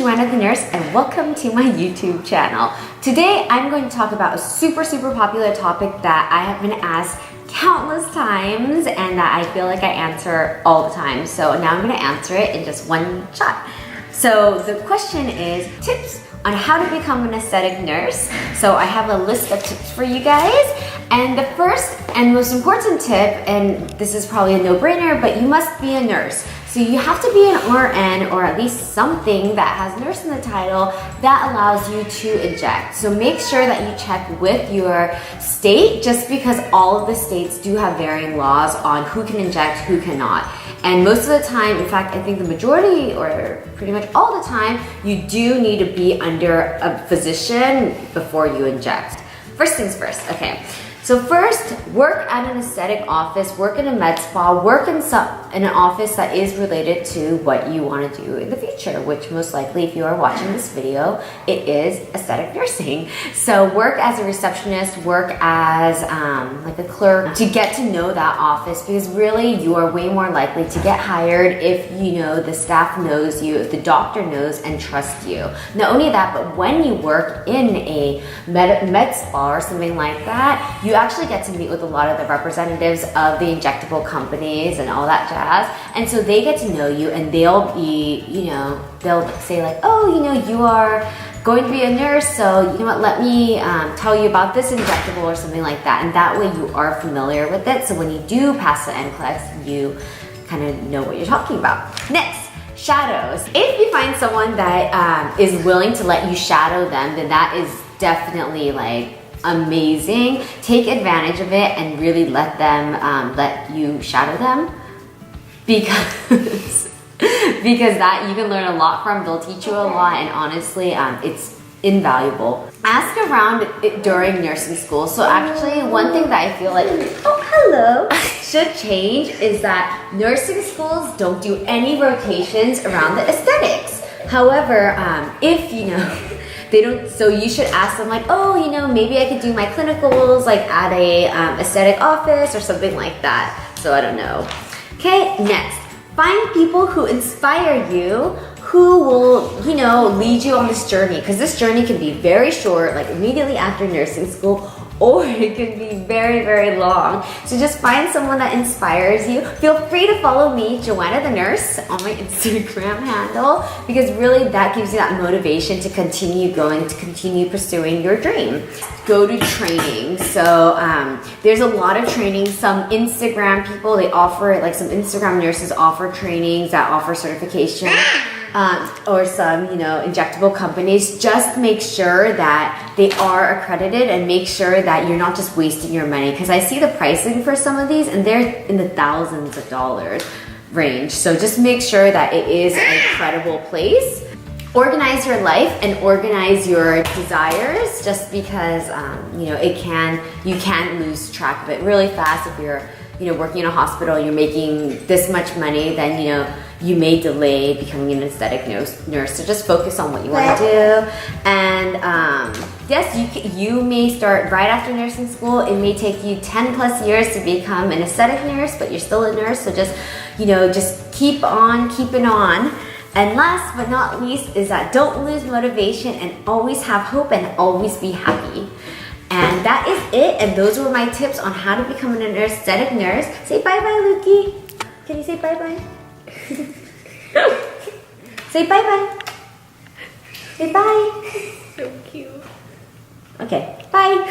Joanna the Nurse and welcome to my YouTube channel. Today I'm going to talk about a super popular topic that I have been asked countless times and that I feel like I answer all the time. So now I'm going to answer it in just one shot. So the question is tips on how to become an aesthetic nurse. So I have a list of tips for you guys. And the first and most important tip, and this is probably a no-brainer, but you must be a nurse. So you have to be an RN or at least something that has nurse in the title that allows you to inject. So make sure that you check with your state, just because all of the states do have varying laws on who can inject, who cannot. And most of the time, in fact, I think the majority or pretty much all the time, you do need to be under a physician before you inject. First things first, okay. So first, work at an aesthetic office, work in a med spa, work in an office that is related to what you want to do in the future, which most likely, if you are watching this video, it is aesthetic nursing. So work as a receptionist, work as like a clerk to get to know that office, because really you are way more likely to get hired if you know the staff knows you, if the doctor knows and trusts you. Not only that, but when you work in a med spa or something like that, you actually get to meet with a lot of the representatives of the injectable companies and all that jazz. And so they get to know you and they'll be, they'll say like, oh, you are going to be a nurse, so you know what, let me tell you about this injectable or something like that. And that way you are familiar with it. So when you do pass the NCLEX, you kind of know what you're talking about. Next, shadows. If you find someone that is willing to let you shadow them, then that is definitely like amazing. Take advantage of it and really let them let you shadow them, because that you can learn a lot from. They'll teach you a lot, and honestly it's invaluable. Ask around during nursing school. So actually one thing that I feel like should change is that nursing schools don't do any rotations around the aesthetics. However, if they don't, so you should ask them like, maybe I could do my clinicals like at a aesthetic office or something like that. So I don't know. Okay, next, find people who inspire you, who will, lead you on this journey, because this journey can be very short, like immediately after nursing school, or it can be very long. So just find someone that inspires you. Feel free to follow me, Joanna the Nurse, on my Instagram handle, because really that gives you that motivation to continue going, to continue pursuing your dream. Go to training. So there's a lot of training. Some Instagram people, they offer it, like some Instagram nurses offer trainings that offer certification. Or some, injectable companies. Just make sure that they are accredited and make sure that you're not just wasting your money, because I see the pricing for some of these and they're in the thousands of dollars range. So just make sure that it is a credible place. Organize your life and organize your desires, just because you can lose track of it really fast. If you're working in a hospital, you're making this much money, then you may delay becoming an aesthetic nurse. So just focus on what you want to do. And yes, you may start right after nursing school. It may take you 10 plus years to become an aesthetic nurse, but you're still a nurse. So just keep on keeping on. And last but not least is that don't lose motivation and always have hope and always be happy. And that is it. And those were my tips on how to become an aesthetic nurse. Say bye-bye, Lukey. Can you say bye-bye? Say bye-bye. Say bye. So cute. Okay, bye.